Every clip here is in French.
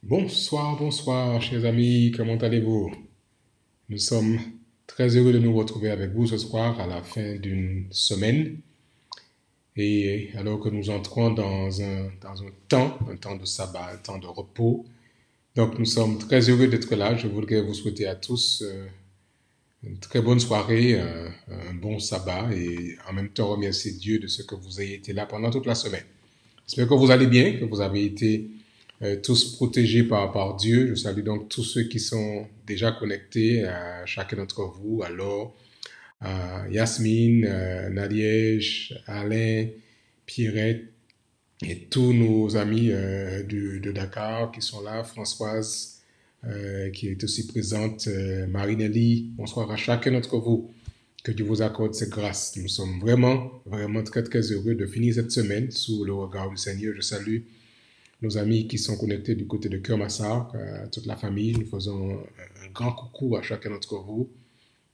Bonsoir, bonsoir, chers amis, comment allez-vous? Nous sommes très heureux de nous retrouver avec vous ce soir à la fin d'une semaine. Et alors que nous entrons un temps de sabbat, un temps de repos. Donc nous sommes très heureux d'être là. Je voudrais vous souhaiter à tous une très bonne soirée, un bon sabbat et en même temps remercier Dieu de ce que vous ayez été là pendant toute la semaine. J'espère que vous allez bien, que vous avez été tous protégés par Dieu. Je salue donc tous ceux qui sont déjà connectés, à chacun d'entre vous, alors à Yasmine, Nadiège, Alain, Pierrette et tous nos amis de Dakar qui sont là, Françoise qui est aussi présente, Marinelli. Bonsoir à chacun d'entre vous. Que Dieu vous accorde ses grâces. Nous sommes vraiment très très heureux de finir cette semaine sous le regard du Seigneur. Je salue nos amis qui sont connectés du côté de Kermassar, toute la famille. Nous faisons un grand coucou à chacun d'entre vous,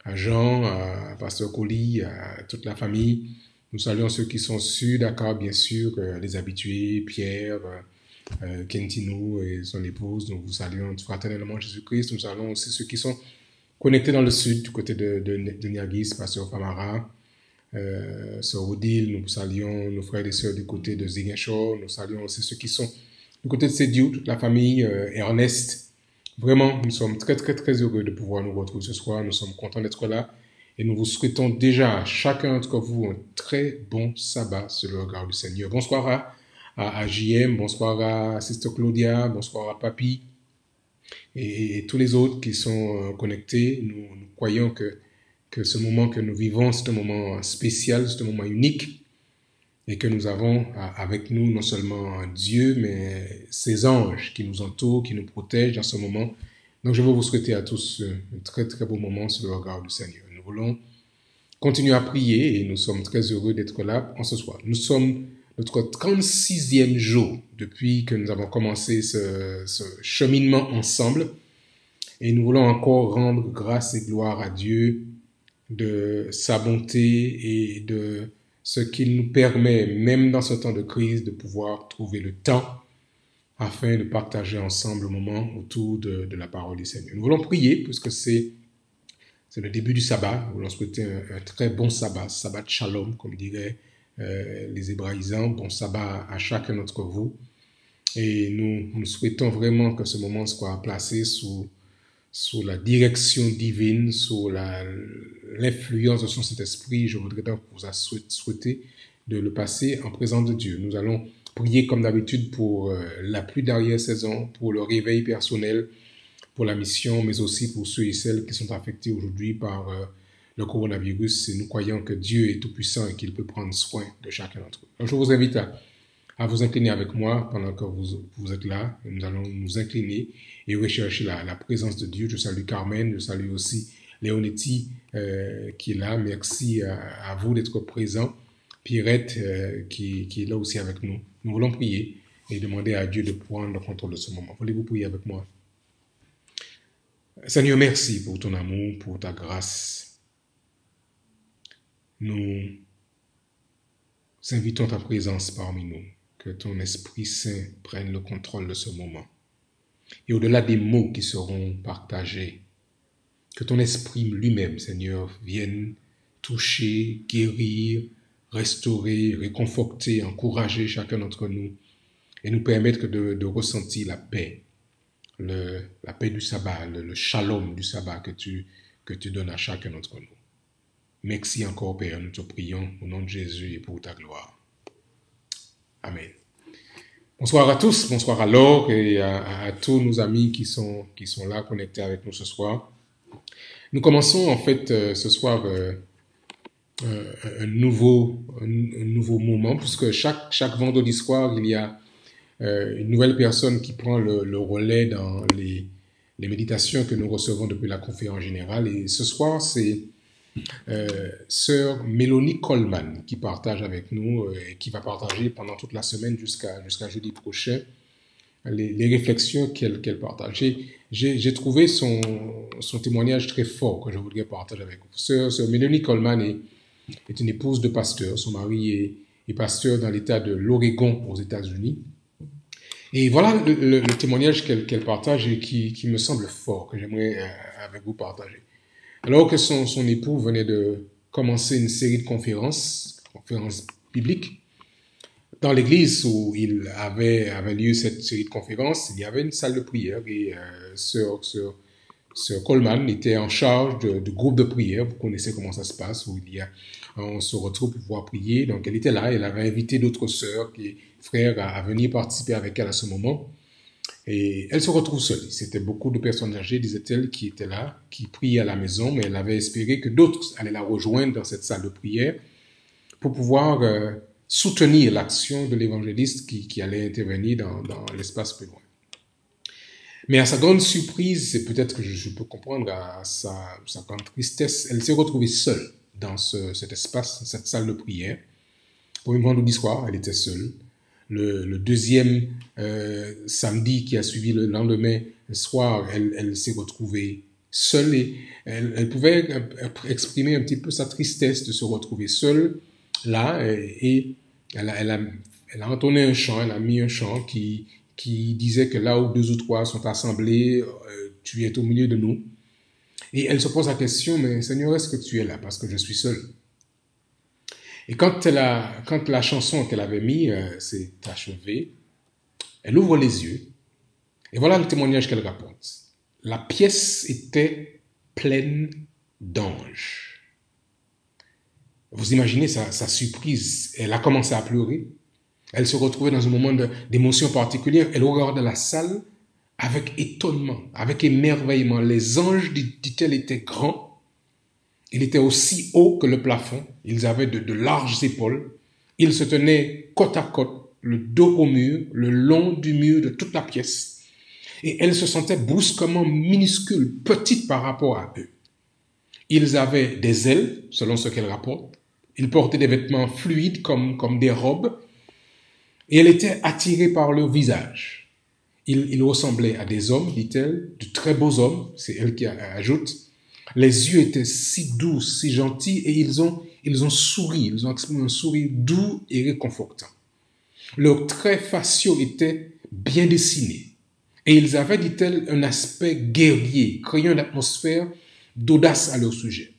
à Jean, à Pasteur Colli, à toute la famille. Nous saluons ceux qui sont sur Dakar, bien sûr, les habitués, Pierre, Kentino et son épouse. Nous vous saluons fraternellement Jésus-Christ. Nous saluons aussi ceux qui sont connectés dans le sud, du côté de Niagis, Pasteur Famara, Sœur Odile. Nous saluons nos frères et sœurs du côté de Ziguinchor. Nous saluons aussi ceux qui sont du côté de Sédiou, toute la famille, Ernest. Vraiment, nous sommes très heureux de pouvoir nous retrouver ce soir. Nous sommes contents d'être là. Et nous vous souhaitons déjà à chacun d'entre vous un très bon sabbat sur le regard du Seigneur. Bonsoir à JM, bonsoir à Sister Claudia, bonsoir à Papi et tous les autres qui sont connectés. Nous croyons que ce moment que nous vivons, c'est un moment spécial, c'est un moment unique et que nous avons avec nous non seulement Dieu, mais ses anges qui nous entourent, qui nous protègent dans ce moment. Donc je veux vous souhaiter à tous un très beau moment sur le regard du Seigneur. Nous voulons continuer à prier et nous sommes très heureux d'être là en ce soir. Nous sommes notre 36e jour depuis que nous avons commencé ce cheminement ensemble et nous voulons encore rendre grâce et gloire à Dieu de sa bonté et de ce qu'il nous permet, même dans ce temps de crise, de pouvoir trouver le temps afin de partager ensemble le moment autour de la parole du Seigneur. Nous voulons prier puisque c'est le début du sabbat. Nous voulons souhaiter un très bon sabbat, sabbat de shalom, comme diraient les hébraïsants. Bon sabbat à chacun d'entre vous. Et nous souhaitons vraiment que ce moment soit placé sous la direction divine, sous l'influence de son Saint-Esprit. Je voudrais donc vous souhaiter de le passer en présence de Dieu. Nous allons prier comme d'habitude pour la pluie d'arrière-saison, pour le réveil personnel, pour la mission, mais aussi pour ceux et celles qui sont affectés aujourd'hui par le coronavirus. Et nous croyons que Dieu est tout-puissant et qu'il peut prendre soin de chacun d'entre eux. Donc je vous invite à vous incliner avec moi pendant que vous êtes là. Nous allons nous incliner et rechercher la présence de Dieu. Je salue Carmen, je salue aussi Léonetti qui est là. Merci à vous d'être présents. Pierrette qui est là aussi avec nous. Nous voulons prier et demander à Dieu de prendre le contrôle de ce moment. Voulez-vous prier avec moi? Seigneur, merci pour ton amour, pour ta grâce. Nous invitons ta présence parmi nous. Que ton Esprit Saint prenne le contrôle de ce moment. Et au-delà des mots qui seront partagés, que ton Esprit lui-même, Seigneur, vienne toucher, guérir, restaurer, réconforter, encourager chacun d'entre nous et nous permettre de ressentir la paix du sabbat, le shalom du sabbat que tu donnes à chacun d'entre nous. Merci encore, Père, nous te prions au nom de Jésus et pour ta gloire. Amen. Bonsoir à tous, bonsoir à Laure et à tous nos amis qui sont là connectés avec nous ce soir. Nous commençons en fait ce soir un nouveau moment puisque chaque vendredi soir il y a une nouvelle personne qui prend le relais dans les méditations que nous recevons depuis la conférence générale. Et ce soir, c'est Sœur Mélanie Coleman qui partage avec nous et qui va partager pendant toute la semaine jusqu'à jeudi prochain les réflexions qu'elle partage. J'ai trouvé son témoignage très fort que je voudrais partager avec vous. Sœur Mélanie Coleman est une épouse de pasteur. Son mari est pasteur dans l'État de l'Oregon aux États-Unis. Et voilà le témoignage qu'elle partage et qui me semble fort, que j'aimerais avec vous partager. Alors que son époux venait de commencer une série de conférences bibliques, dans l'église où avait lieu cette série de conférences, il y avait une salle de prière et Sœur Coleman était en charge de groupe de prière. Vous connaissez comment ça se passe, où on se retrouve pour pouvoir prier. Donc elle était là, elle avait invité d'autres sœurs et frères à venir participer avec elle à ce moment. Et elle se retrouve seule. C'était beaucoup de personnes âgées, disait-elle, qui étaient là, qui priaient à la maison, mais elle avait espéré que d'autres allaient la rejoindre dans cette salle de prière pour pouvoir soutenir l'action de l'évangéliste qui allait intervenir dans l'espace plus loin. Mais à sa grande surprise, c'est peut-être que je peux comprendre à sa grande tristesse, elle s'est retrouvée seule dans cet espace, cette salle de prière. Pour une vendredi soir, elle était seule. Le deuxième samedi qui a suivi le lendemain soir, elle s'est retrouvée seule et elle pouvait exprimer un petit peu sa tristesse de se retrouver seule là et elle a entonné un chant, elle a mis un chant qui disait que là où deux ou trois sont assemblés, tu es au milieu de nous. Et elle se pose la question, mais Seigneur, est-ce que tu es là? Parce que je suis seule. Et quand la chanson qu'elle avait mise s'est achevée, elle ouvre les yeux, et voilà le témoignage qu'elle rapporte. La pièce était pleine d'anges. Vous imaginez sa surprise. Elle a commencé à pleurer. Elle se retrouvait dans un moment d'émotion particulière. Elle regarde la salle avec étonnement, avec émerveillement. Les anges, dit-elle, étaient grands. Ils étaient aussi hauts que le plafond. Ils avaient de larges épaules. Ils se tenaient côte à côte, le dos au mur, le long du mur de toute la pièce. Et elle se sentait brusquement minuscule, petite par rapport à eux. Ils avaient des ailes, selon ce qu'elle rapporte. Ils portaient des vêtements fluides comme des robes. Et elle était attirée par leur visage. Ils ressemblaient à des hommes, dit-elle, de très beaux hommes, c'est elle qui ajoute. Les yeux étaient si doux, si gentils, et ils ont souri, ils ont exprimé un sourire doux et réconfortant. Leurs traits faciaux étaient bien dessinés. Et ils avaient, dit-elle, un aspect guerrier, créant une atmosphère d'audace à leur sujet.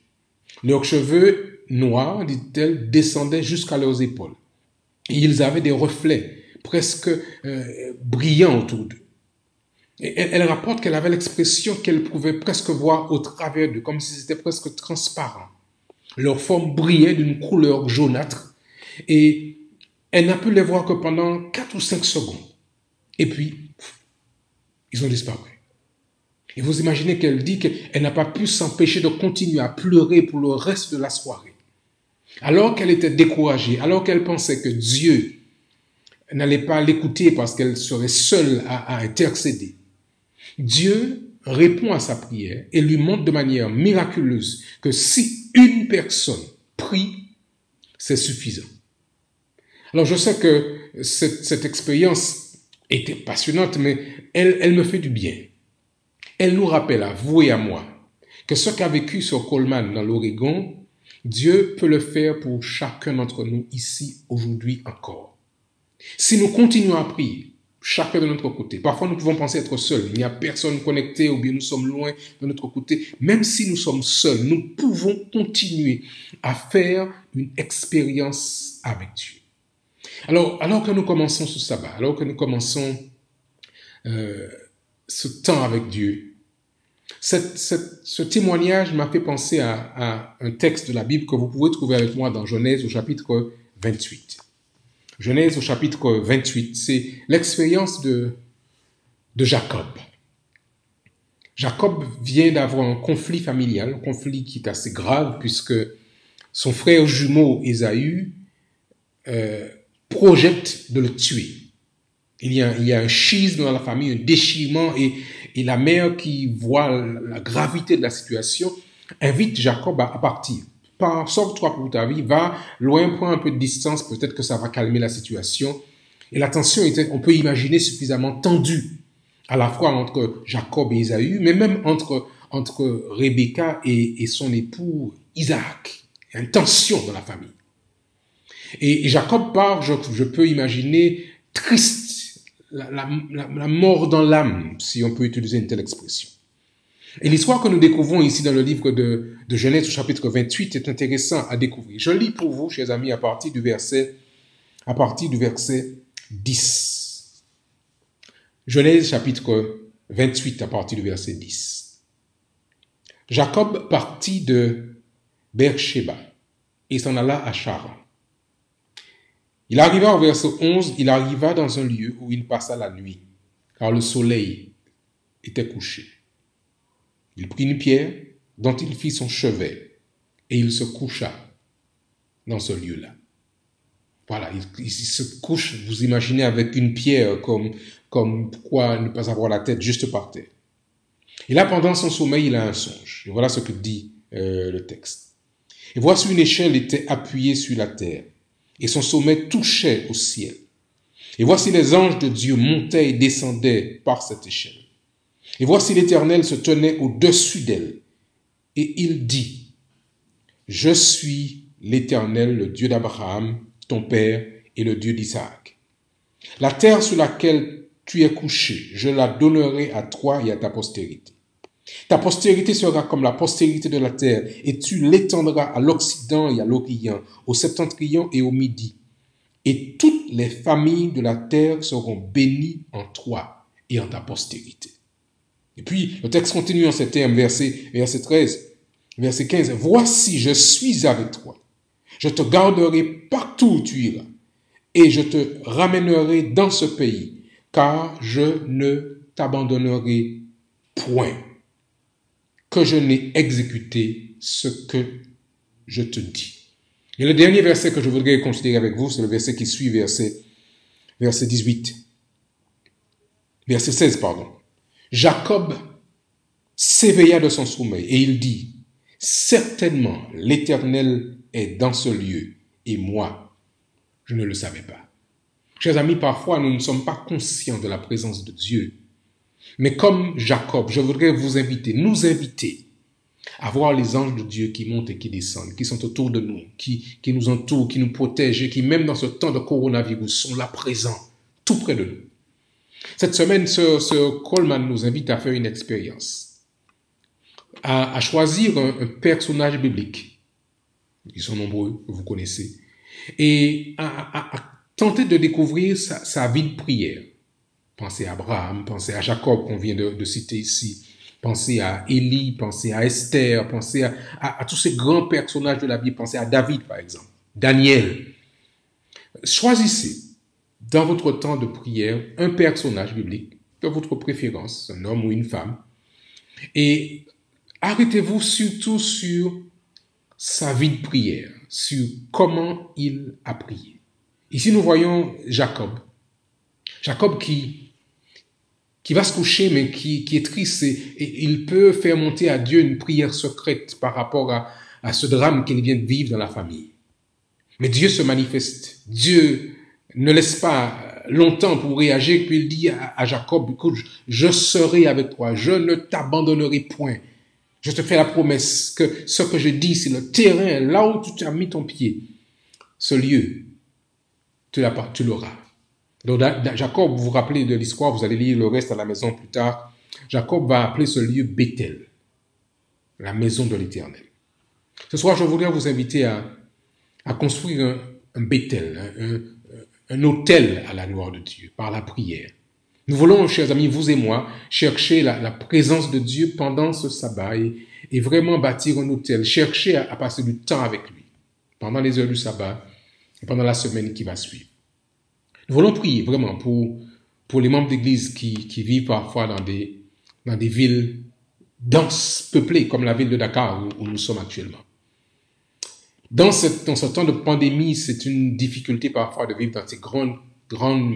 Leurs cheveux noirs, dit-elle, descendaient jusqu'à leurs épaules. Et ils avaient des reflets presque brillants autour d'eux. Et elle rapporte qu'elle avait l'expression qu'elle pouvait presque voir au travers d'eux, comme si c'était presque transparent. Leur forme brillait d'une couleur jaunâtre et elle n'a pu les voir que pendant 4 ou 5 secondes. Et puis, ils ont disparu. Et vous imaginez qu'elle dit qu'elle n'a pas pu s'empêcher de continuer à pleurer pour le reste de la soirée. Alors qu'elle était découragée, alors qu'elle pensait que Dieu n'allait pas l'écouter parce qu'elle serait seule à intercéder, Dieu répond à sa prière et lui montre de manière miraculeuse que si une personne prie, c'est suffisant. Alors je sais que cette expérience était passionnante, mais elle me fait du bien. Elle nous rappelle à vous et à moi que ce qu'a vécu Sœur Coleman dans l'Oregon, Dieu peut le faire pour chacun d'entre nous ici, aujourd'hui encore. Si nous continuons à prier, chacun de notre côté, parfois nous pouvons penser être seuls, il n'y a personne connecté ou bien nous sommes loin de notre côté, même si nous sommes seuls, nous pouvons continuer à faire une expérience avec Dieu. Alors que nous commençons ce sabbat, alors que nous commençons ce temps avec Dieu, ce témoignage m'a fait penser à un texte de la Bible que vous pouvez trouver avec moi dans Genèse au chapitre 28. Genèse au chapitre 28, c'est l'expérience de Jacob. Jacob vient d'avoir un conflit familial, un conflit qui est assez grave puisque son frère jumeau Ésaü projette de le tuer. Il y a un schisme dans la famille, un déchirement et la mère qui voit la gravité de la situation invite Jacob à partir. Sors-toi pour ta vie, va loin, prends un peu de distance, peut-être que ça va calmer la situation. Et la tension était, on peut imaginer, suffisamment tendue, à la fois entre Jacob et Ésaü, mais même entre Rebecca et son époux Isaac. Il y a une tension dans la famille. Et Jacob part, je peux imaginer, triste, la mort dans l'âme, si on peut utiliser une telle expression. Et l'histoire que nous découvrons ici dans le livre de Genèse au chapitre 28 est intéressant à découvrir. Je lis pour vous, chers amis, à partir du verset 10. Genèse chapitre 28 à partir du verset 10. Jacob partit de Beersheba et s'en alla à Charan. Il arriva au verset 11, il arriva dans un lieu où il passa la nuit, car le soleil était couché. Il prit une pierre dont il fit son chevet et il se coucha dans ce lieu-là. Voilà, il se couche, vous imaginez, avec une pierre comme pourquoi ne pas avoir la tête juste par terre. Et là, pendant son sommeil, il a un songe. Et voilà ce que dit le texte. Et voici une échelle était appuyée sur la terre et son sommet touchait au ciel. Et voici les anges de Dieu montaient et descendaient par cette échelle. Et voici l'Éternel se tenait au-dessus d'elle. Et il dit, je suis l'Éternel, le Dieu d'Abraham, ton père, et le Dieu d'Isaac. La terre sur laquelle tu es couché, je la donnerai à toi et à ta postérité. Ta postérité sera comme la postérité de la terre, et tu l'étendras à l'Occident et à l'Orient, au septentrion et au Midi. Et toutes les familles de la terre seront bénies en toi et en ta postérité. Et puis, le texte continue en ces termes, verset 13, verset 15. Voici, je suis avec toi. Je te garderai partout où tu iras, et je te ramènerai dans ce pays, car je ne t'abandonnerai point, que je n'ai exécuté ce que je te dis. Et le dernier verset que je voudrais considérer avec vous, c'est le verset qui suit, verset 18. Verset 16, pardon. Jacob s'éveilla de son sommeil et il dit, certainement l'Éternel est dans ce lieu et moi, je ne le savais pas. Chers amis, parfois nous ne sommes pas conscients de la présence de Dieu. Mais comme Jacob, je voudrais nous inviter à voir les anges de Dieu qui montent et qui descendent, qui sont autour de nous, qui nous entourent, qui nous protègent et qui même dans ce temps de coronavirus sont là présents, tout près de nous. Cette semaine, Sir Coleman nous invite à faire une expérience, à choisir un personnage biblique, ils sont nombreux, vous connaissez, et à tenter de découvrir sa vie de prière. Pensez à Abraham, pensez à Jacob qu'on vient de citer ici, pensez à Élie, pensez à Esther, pensez à tous ces grands personnages de la Bible, pensez à David par exemple, Daniel. Choisissez dans votre temps de prière un personnage biblique de votre préférence, un homme ou une femme, et arrêtez-vous surtout sur sa vie de prière, sur comment il a prié. Ici nous voyons Jacob qui va se coucher, mais qui est triste et il peut faire monter à Dieu une prière secrète par rapport à ce drame qu'il vient de vivre dans la famille. Mais Dieu se manifeste. Dieu ne laisse pas longtemps pour réagir, puis il dit à Jacob, écoute, je serai avec toi, je ne t'abandonnerai point. Je te fais la promesse que ce que je dis, c'est le terrain, là où tu as mis ton pied, ce lieu, tu l'auras. Donc Jacob, vous vous rappelez de l'histoire, vous allez lire le reste à la maison plus tard. Jacob va appeler ce lieu Bethel, la maison de l'Éternel. Ce soir, je voudrais vous inviter à construire un Bethel, un autel à la gloire de Dieu, par la prière. Nous voulons, chers amis, vous et moi, chercher la présence de Dieu pendant ce sabbat et vraiment bâtir un autel, chercher à passer du temps avec lui, pendant les heures du sabbat et pendant la semaine qui va suivre. Nous voulons prier vraiment pour les membres d'église qui vivent parfois dans des villes denses, peuplées, comme la ville de Dakar où nous sommes actuellement. Dans ce temps de pandémie, c'est une difficulté parfois de vivre dans ces grandes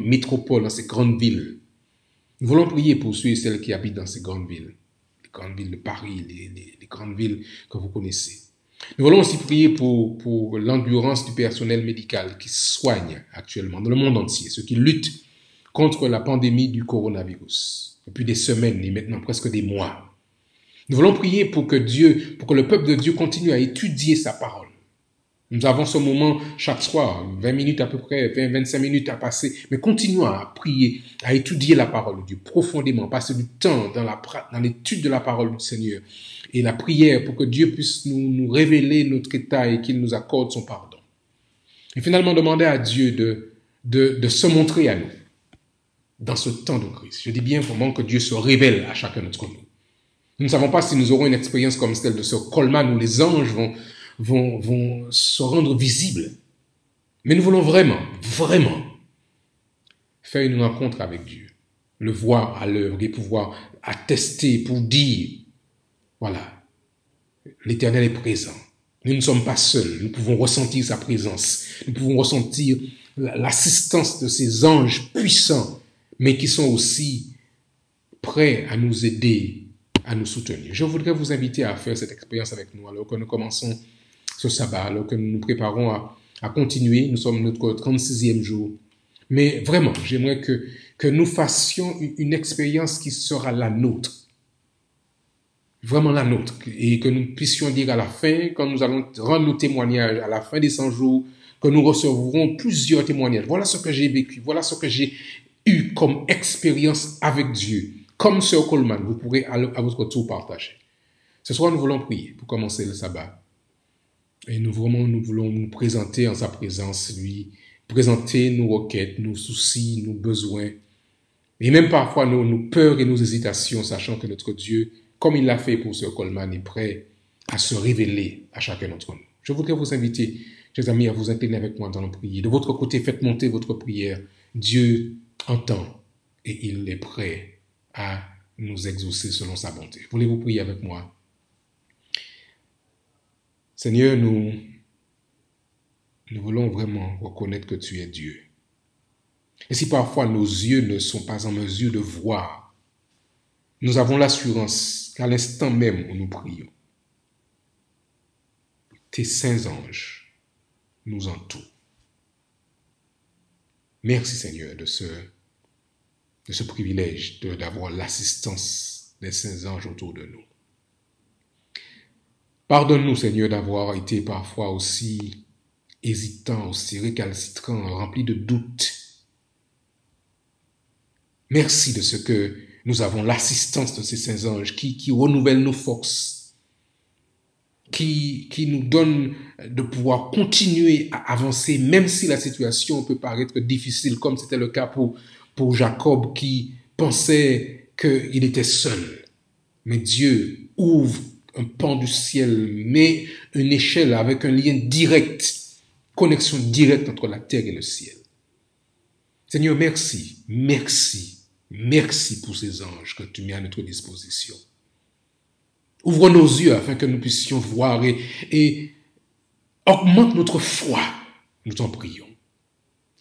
métropoles, dans ces grandes villes. Nous voulons prier pour ceux et celles qui habitent dans ces grandes villes de Paris, les grandes villes que vous connaissez. Nous voulons aussi prier pour l'endurance du personnel médical qui soigne actuellement dans le monde entier, ceux qui luttent contre la pandémie du coronavirus depuis des semaines et maintenant presque des mois. Nous voulons prier pour que le peuple de Dieu continue à étudier sa parole, Nous avons ce moment chaque soir, 20 minutes à peu près, 20-25 minutes à passer, mais continuons à prier, à étudier la parole de Dieu profondément, passer du temps dans l'étude de la parole du Seigneur et la prière pour que Dieu puisse nous révéler notre état et qu'il nous accorde son pardon. Et finalement demander à Dieu de se montrer à nous dans ce temps de crise. Je dis bien vraiment que Dieu se révèle à chacun d'entre nous. Nous ne savons pas si nous aurons une expérience comme celle de ce Coleman où les anges vont se rendre visibles. Mais nous voulons vraiment faire une rencontre avec Dieu, le voir à l'œuvre et pouvoir attester pour dire, voilà, l'Éternel est présent. Nous ne sommes pas seuls, nous pouvons ressentir sa présence, nous pouvons ressentir l'assistance de ces anges puissants, mais qui sont aussi prêts à nous aider, à nous soutenir. Je voudrais vous inviter à faire cette expérience avec nous alors que nous commençons ce sabbat, alors que nous nous préparons à continuer. Nous sommes notre 36e jour. Mais vraiment, j'aimerais que nous fassions une expérience qui sera la nôtre. Vraiment la nôtre. Et que nous puissions dire à la fin, quand nous allons rendre nos témoignages, à la fin des 100 jours, que nous recevrons plusieurs témoignages. Voilà ce que j'ai vécu. Voilà ce que j'ai eu comme expérience avec Dieu. Comme Sir Coleman, vous pourrez à votre tour partager. Ce soir, nous voulons prier pour commencer le sabbat. Et nous voulons nous présenter en sa présence, lui, présenter nos requêtes, nos soucis, nos besoins, et même parfois nos peurs et nos hésitations, sachant que notre Dieu, comme il l'a fait pour Sir Coleman, est prêt à se révéler à chacun d'entre nous. Je voudrais vous inviter, chers amis, à vous incliner avec moi dans la prière. De votre côté, faites monter votre prière. Dieu entend et il est prêt à nous exaucer selon sa bonté. Voulez-vous prier avec moi? Seigneur, nous voulons vraiment reconnaître que tu es Dieu. Et si parfois nos yeux ne sont pas en mesure de voir, nous avons l'assurance qu'à l'instant même où nous prions, tes saints anges nous entourent. Merci Seigneur de ce privilège d'avoir l'assistance des saints anges autour de nous. Pardonne-nous Seigneur d'avoir été parfois aussi hésitants, aussi récalcitrants, remplis de doutes. Merci de ce que nous avons l'assistance de ces saints anges qui renouvellent nos forces, qui nous donnent de pouvoir continuer à avancer, même si la situation peut paraître difficile, comme c'était le cas pour Jacob qui pensait qu'il était seul. Mais Dieu ouvre un pan du ciel, met une échelle avec un lien direct, connexion directe entre la terre et le ciel. Seigneur, merci, merci. Merci pour ces anges que tu mets à notre disposition. Ouvre nos yeux afin que nous puissions voir et augmente notre foi, nous t'en prions.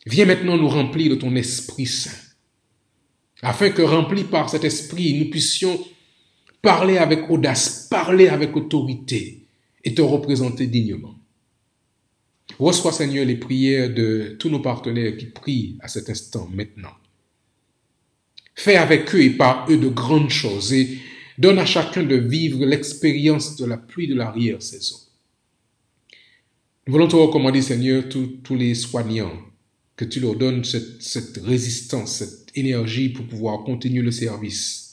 Viens maintenant nous remplir de ton Esprit Saint, afin que remplis par cet Esprit, nous puissions parler avec audace, parler avec autorité et te représenter dignement. Reçois, Seigneur, les prières de tous nos partenaires qui prient à cet instant maintenant. Fais avec eux et par eux de grandes choses et donne à chacun de vivre l'expérience de la pluie de l'arrière-saison. Nous voulons te recommander, Seigneur, tous les soignants, que tu leur donnes cette résistance, cette énergie pour pouvoir continuer le service.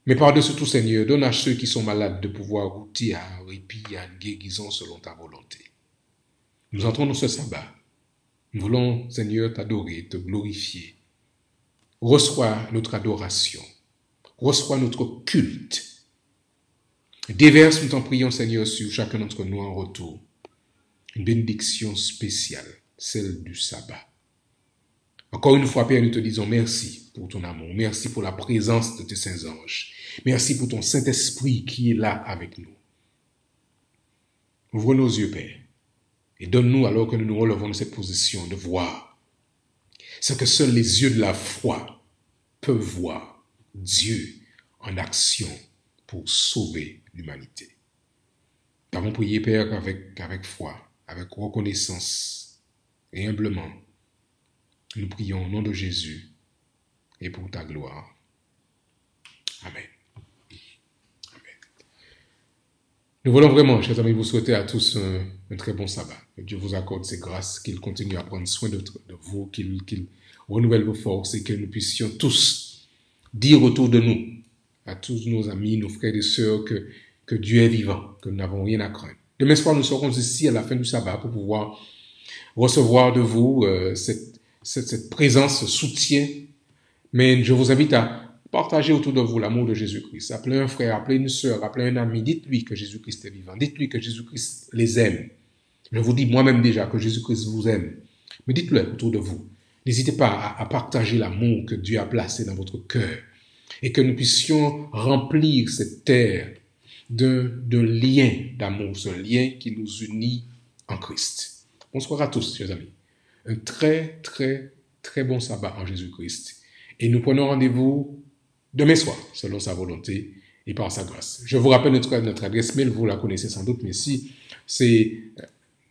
Mais par-dessus tout, Seigneur, donne à ceux qui sont malades de pouvoir goûter à un répit, à une guérison selon ta volonté. Nous entrons dans ce sabbat. Nous voulons, Seigneur, t'adorer, te glorifier. Reçois notre adoration. Reçois notre culte. Déverse, nous t'en prions, Seigneur, sur chacun d'entre nous en retour. Une bénédiction spéciale, celle du sabbat. Encore une fois, Père, nous te disons merci pour ton amour. Merci pour la présence de tes saints anges. Merci pour ton Saint-Esprit qui est là avec nous. Ouvre nos yeux, Père, et donne-nous, alors que nous nous relevons de cette position, de voir ce que seuls les yeux de la foi peuvent voir. Dieu en action pour sauver l'humanité. Nous avons prié, Père, avec foi, avec reconnaissance et humblement. Nous prions au nom de Jésus et pour ta gloire. Amen. Amen. Nous voulons vraiment, chers amis, vous souhaiter à tous un très bon sabbat. Que Dieu vous accorde ses grâces, qu'il continue à prendre soin de vous, qu'il renouvelle vos forces et que nous puissions tous dire autour de nous, à tous nos amis, nos frères et sœurs, que Dieu est vivant, que nous n'avons rien à craindre. Demain soir, nous serons ici à la fin du sabbat pour pouvoir recevoir de vous cette présence, ce soutien. Mais je vous invite à partager autour de vous l'amour de Jésus-Christ. Appelez un frère, appelez une sœur, appelez un ami. Dites-lui que Jésus-Christ est vivant. Dites-lui que Jésus-Christ les aime. Je vous dis moi-même déjà que Jésus-Christ vous aime. Mais dites-le autour de vous. N'hésitez pas à partager l'amour que Dieu a placé dans votre cœur et que nous puissions remplir cette terre d'un lien d'amour, ce lien qui nous unit en Christ. Bonsoir à tous, chers amis. Un très, très, très bon sabbat en Jésus-Christ. Et nous prenons rendez-vous demain soir, selon sa volonté et par sa grâce. Je vous rappelle notre adresse mail, vous la connaissez sans doute, mais si c'est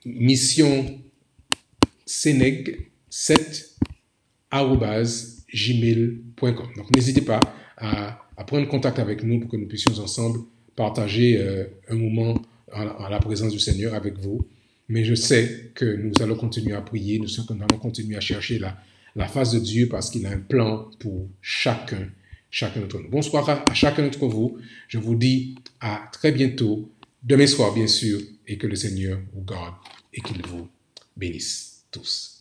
missionseneg7@gmail.com. Donc n'hésitez pas à prendre contact avec nous pour que nous puissions ensemble partager un moment en la présence du Seigneur avec vous. Mais je sais que nous allons continuer à prier, nous allons continuer à chercher la face de Dieu parce qu'il a un plan pour chacun d'entre nous. Bonsoir à chacun d'entre vous. Je vous dis à très bientôt, demain soir bien sûr, et que le Seigneur vous garde et qu'il vous bénisse tous.